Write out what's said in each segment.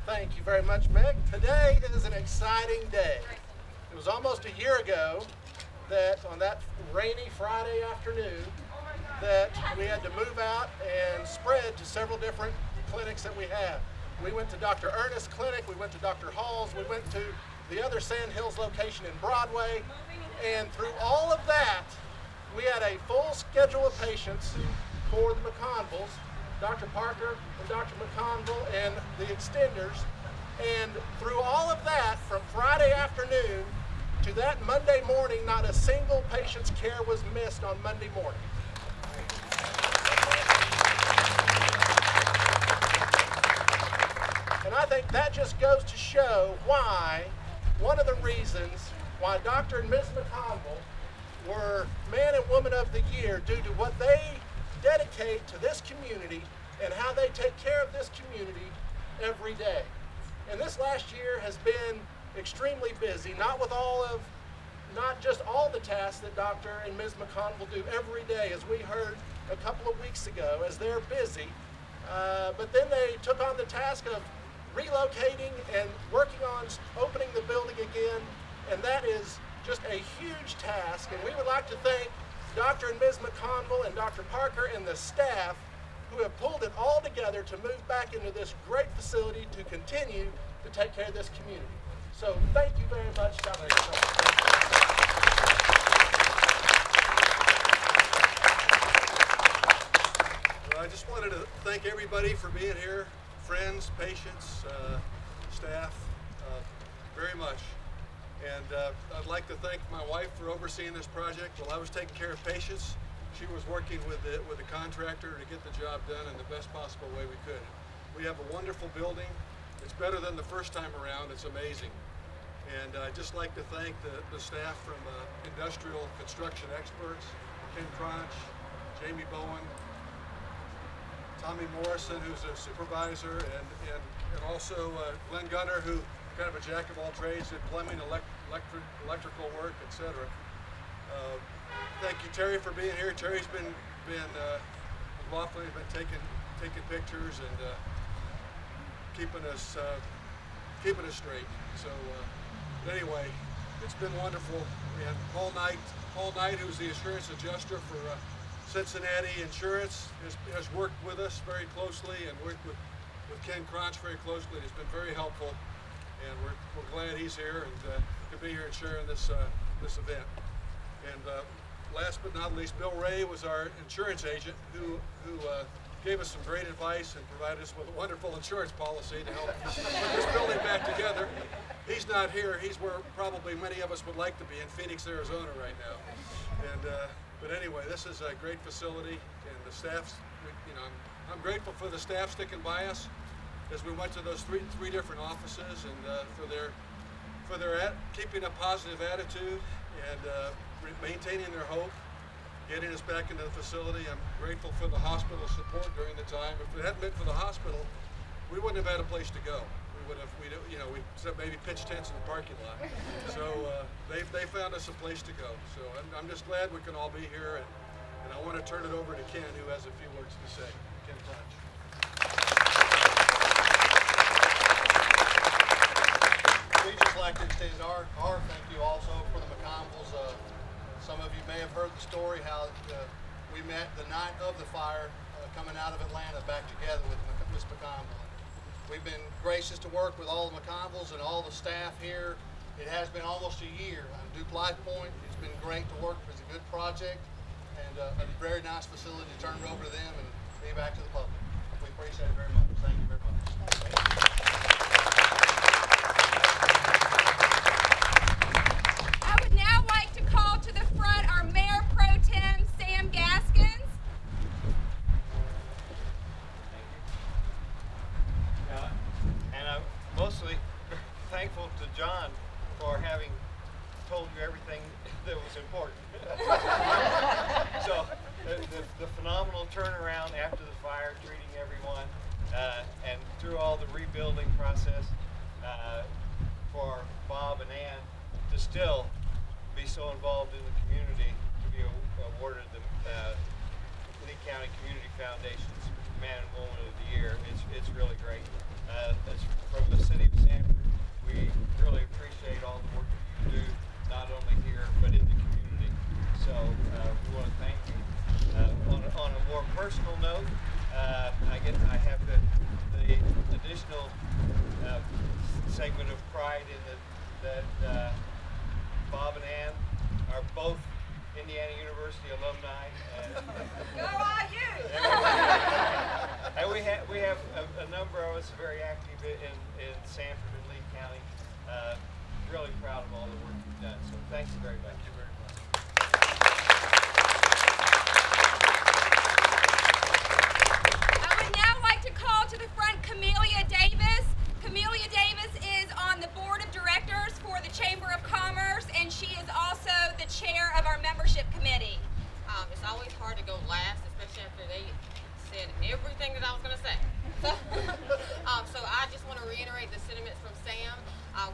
Thank you very much, Meg. Today is an exciting day. It was almost a year ago that on that rainy Friday afternoon that we had to move out and spread to several different clinics that we have. We went to Dr. Ernest's clinic, we went to Dr. Hall's, we went to the other Sandhills location in Broadway, and through all of that, we had a full schedule of patients for the McConvilles, Dr. Parker and Dr. McConville and the extenders. And through all of that, from Friday afternoon to that Monday morning, not a single patient's care was missed on Monday morning. And I think that just goes to show why, one of the reasons why Dr. and Ms. McConville were Man and Woman of the Year, due to what they dedicate to this community and how they take care of this community every day. And this last year has been extremely busy, not just all the tasks that Dr. and Ms. McConville do every day, as we heard a couple of weeks ago, as they're busy. But then they took on the task of relocating and working on opening the building again, and that is just a huge task. And we would like to thank Dr. and Ms. McConville and Dr. Parker and the staff who have pulled it all together to move back into this great facility to continue to take care of this community. So thank you very much, Dr. Well, I just wanted to thank everybody for being here, friends, patients, staff, very much. And I'd like to thank my wife for overseeing this project. While I was taking care of patients, she was working with the contractor to get the job done in the best possible way we could. We have a wonderful building. It's better than the first time around. It's amazing. And I'd just like to thank the staff from Industrial Construction Experts, Ken Cronch, Jamie Bowen, Tommy Morrison, who's a supervisor, and also Glenn Gunner, who kind of a jack of all trades, did plumbing, electrical work, etc. Thank you, Terry, for being here. Terry's been lawfully been taking pictures and keeping us straight. So anyway, it's been wonderful. And Paul Knight, who's the insurance adjuster for Cincinnati Insurance, has worked with us very closely and worked with Ken Cronch very closely. He's been very helpful, and we're glad he's here and to be here and sharing this event. And last but not least, Bill Ray was our insurance agent who gave us some great advice and provided us with a wonderful insurance policy to help put this building back together. He's not here. He's where probably many of us would like to be, in Phoenix, Arizona right now. And but anyway, this is a great facility, and the staff's, I'm grateful for the staff sticking by us as we went to those three different offices, and for their keeping a positive attitude and maintaining their hope, getting us back into the facility. I'm grateful for the hospital support during the time. If it hadn't been for the hospital, we wouldn't have had a place to go. We maybe pitch tents in the parking lot. So they found us a place to go. So I'm just glad we can all be here, and I want to turn it over to Ken, who has a few words to say. Ken Cronch. We'd just like to extend our thank you also for the McConvilles. Some of you may have heard the story how we met the night of the fire coming out of Atlanta back together with Ms. McConville. We've been gracious to work with all the McConvilles and all the staff here. It has been almost a year on Duke Life Point. It's been great to work. It's a good project and a very nice facility to turn it over to them and be back to the public. We appreciate it very much. Thank you very much. I would now like to call to the front our Mayor Pro Tem, Sam Gaskins. And I'm mostly thankful to John for having told you everything that was important. So the phenomenal turnaround after the fire, treating everyone, and through all the rebuilding process, for Bob and Ann to still be so involved in the community, to be awarded the Lee County Community Foundation's Man and Woman of the Year. It's really great. From the city of Sanford, we really appreciate all the work that you do, not only here but in the community. So we want to thank you. On a more personal note, I have the additional segment of pride in that Bob and Ann are both Indiana University alumni. Go IU! And we have a number of us very active in Sanford and Lee County. Really proud of all the work you've done. So thank you very much. Thank you very much. I would now like to call to the front Camelia Davis. Camelia Davis is on the board of directors for the Chamber of Commerce, and she is also the chair of our membership committee. It's always hard to go last, especially after they said everything that I was going to say. So I just want to reiterate the sentiments from Sam.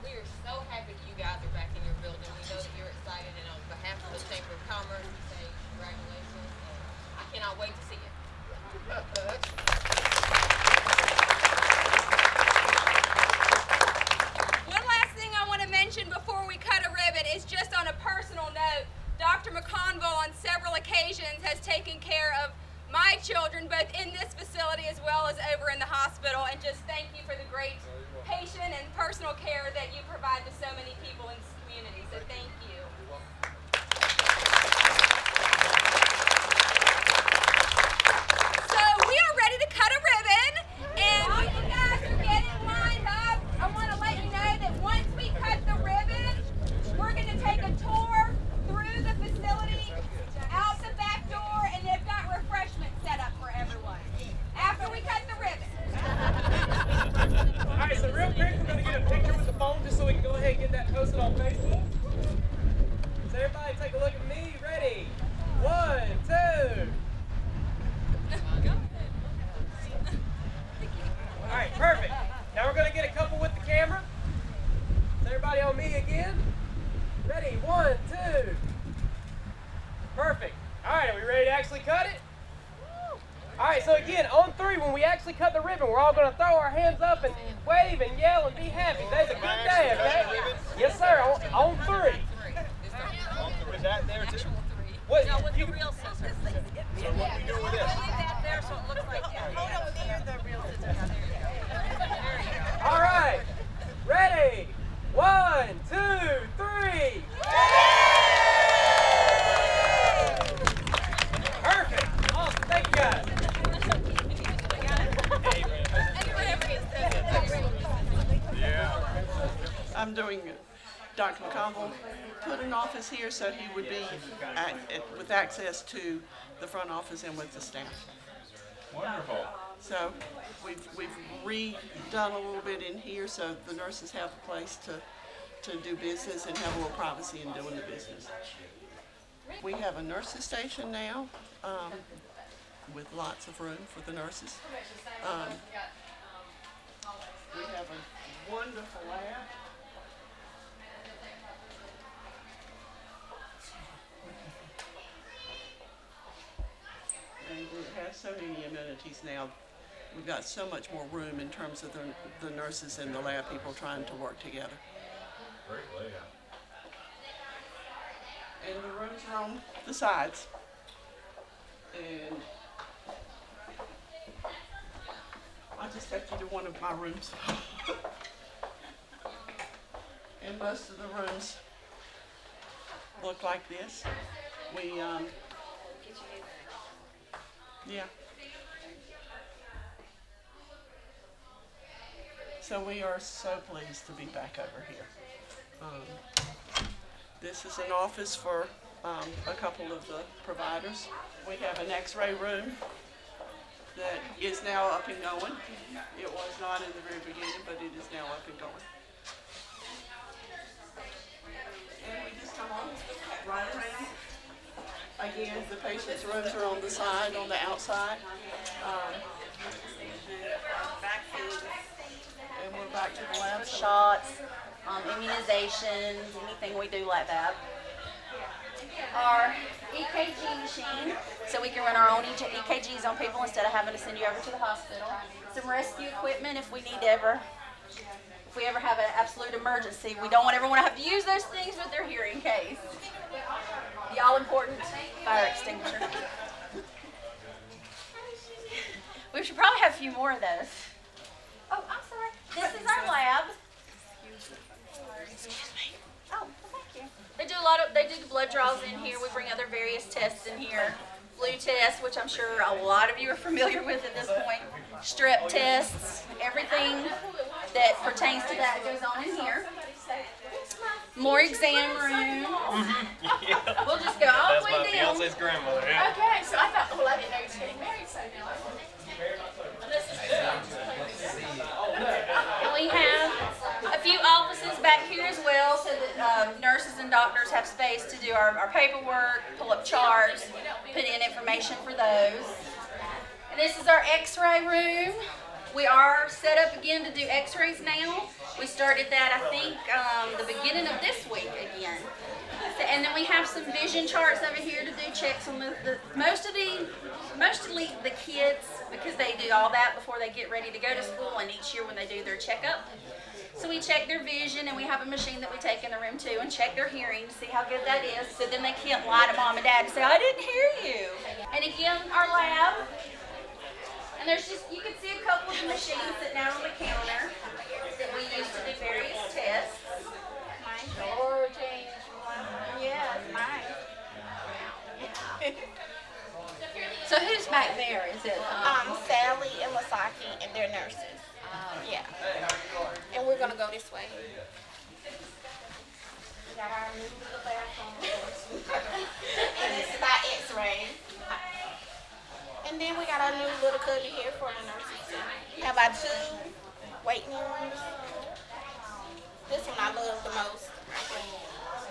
We are so happy that you guys are back in your building. We know that you're excited, and on behalf of the Chamber of Commerce, we say congratulations. I cannot wait to see it. One last thing I want to mention before we cut a ribbon is just on a personal note. Dr. McConville on several occasions has taken care of my children, both in this facility as well as over in the hospital, and just thank you for the great patient and personal care that you provide to so many people in this community. So thank you. So we are ready to cut a ribbon, and while you guys are getting lined up, I want to let you know that once we cut the ribbon, we're going to take a tour through the facility, out the back door, and they've got refreshments set up for everyone after we cut the ribbon. All right, so real quick, we're going to get a picture with the phone just so we can go ahead and get that posted on Facebook. So everybody take a look at me. Ready? 1, 2. All right, perfect. Now we're going to get a couple with the camera. So everybody on me again. Ready? 1, 2. Perfect. All right, are we ready to actually cut it? All right, so again, on 3, when we actually cut the ribbon, we're all going to throw our hands up and wave and yell and be happy. Today's a good day, okay? Yes, sir, on 3. Is that there too? What, No, with the real scissors. So what we do with this? Leave that there so it looks like hold up there the real scissors. There you go. There you go. all right, ready? 1, 2, 3. Perfect. Awesome. Thank you, guys. I'm doing Dr. McConville put an office here so he would be with access to the front office and with the staff. Wonderful. So we've redone a little bit in here so the nurses have a place to do business and have a little privacy in doing the business. We have a nurses station now with lots of room for the nurses. We have a wonderful lab. And it has so many amenities now. We've got so much more room in terms of the nurses and the lab people trying to work together. Great layout. And the rooms are on the sides. And I'll just take you to one of my rooms. And most of the rooms look like this. Yeah. So we are so pleased to be back over here. This is an office for a couple of the providers. We have an x-ray room that is now up and going. It was not in the very beginning, but it is now up and going. And we just come on right around. Again, the patient's rooms are on the side, on the outside. And we're back to the lab. Shots, immunizations, anything we do like that. our EKG machine, so we can run our own EKGs on people instead of having to send you over to the hospital. Some rescue equipment if we ever have an absolute emergency. We don't ever want to have to use those things, but they're here in case. The all-important fire extinguisher. We should probably have a few more of those. Oh, I'm sorry. This is our lab. Excuse me. Oh, well, thank you. They do the blood draws in here. We bring other various tests in here. Flu tests, which I'm sure a lot of you are familiar with at this point. Strep tests, everything that pertains to that goes on in here. More exam room. Yeah. We'll just go all the way That's my down. fiance's grandmother. Yeah. Okay, so I thought, well, I didn't know he was getting married, so now and we have a few offices back here as well, so that nurses and doctors have space to do our paperwork, pull up charts, put in information for those. And this is our x-ray room. We are set up again to do x-rays now. We started that, I think, the beginning of this week again. And then we have some vision charts over here to do checks on mostly the kids, because they do all that before they get ready to go to school and each year when they do their checkup. So we check their vision, and we have a machine that we take in the room too and check their hearing to see how good that is, so then they can't lie to mom and dad and say, I didn't hear you. And again, our lab. And there's just, you can see a couple of the machines sitting out on the counter that we use to do various tests. Yes, mine. So who's back there? Is it? Sally and Masaki, and they're nurses. Yeah. And we're gonna go this way. We got our new little bathroom. And this is our x-ray. And then we got our new little cubby here for the nurses too. We have our 2 waiting rooms. This one I love the most.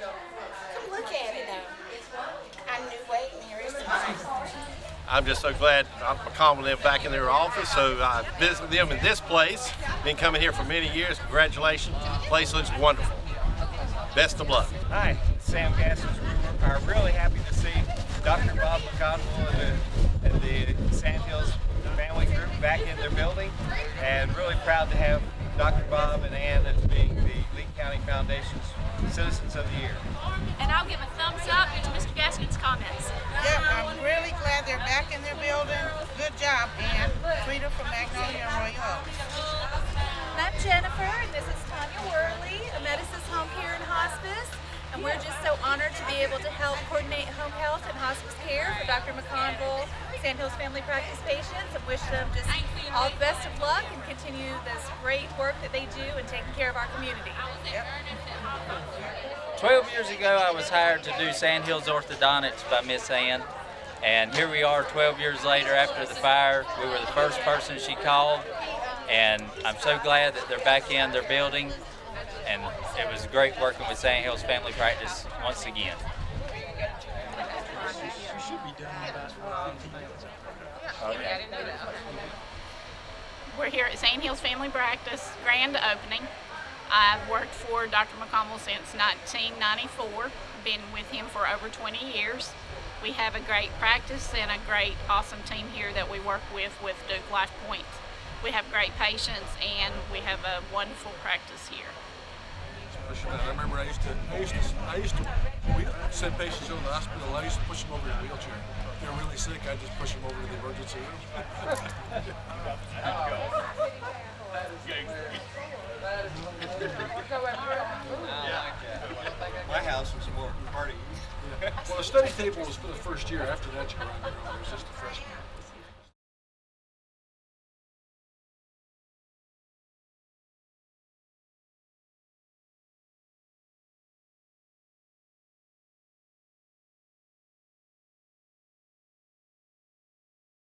Come look at it though. Our new waiting area is nice. I'm just so glad McConnell live back in their office, so I visit them in this place. Been coming here for many years. Congratulations. Place looks wonderful. Best of luck. Hi, Sam Gassers. We're really happy to see Dr. Bob McConnell and the Sandhills family group back in their building, and really proud to have Dr. Bob and Ann as being the Lee County Foundation's Citizens of the Year. And I'll give a thumbs up to Mr. Gaskin's comments. Yep, I'm really glad they're back in their building. Good job, Ann. Frida from Magnolia and Royal Oaks. And I'm Jennifer, and this is Tanya Worley, a Medicines Home Care and Hospice. And we're just so honored to be able to help coordinate home health and hospice care for Dr. McConville, Sandhills Family Practice patients, and wish them just all the best of luck and continue this great work that they do in taking care of our community. Yep. 12 years ago, I was hired to do Sandhills Orthodontics by Miss Ann, and here we are 12 years later after the fire. We were the first person she called, and I'm so glad that they're back in their building, and it was great working with Sandhills Family Practice once again. We're here at Sandhills Family Practice grand opening. I've worked for Dr. McConville since 1994, been with him for over 20 years. We have a great practice and a great, awesome team here that we work with Duke Life Point. We have great patients and we have a wonderful practice here. I remember I used to send patients over to the hospital. I used to push them over in a wheelchair. If they're really sick, I just push them over to the emergency room. My house was more party. Well, the study table was for the first year. After that, you were on your own. It was just a freshman.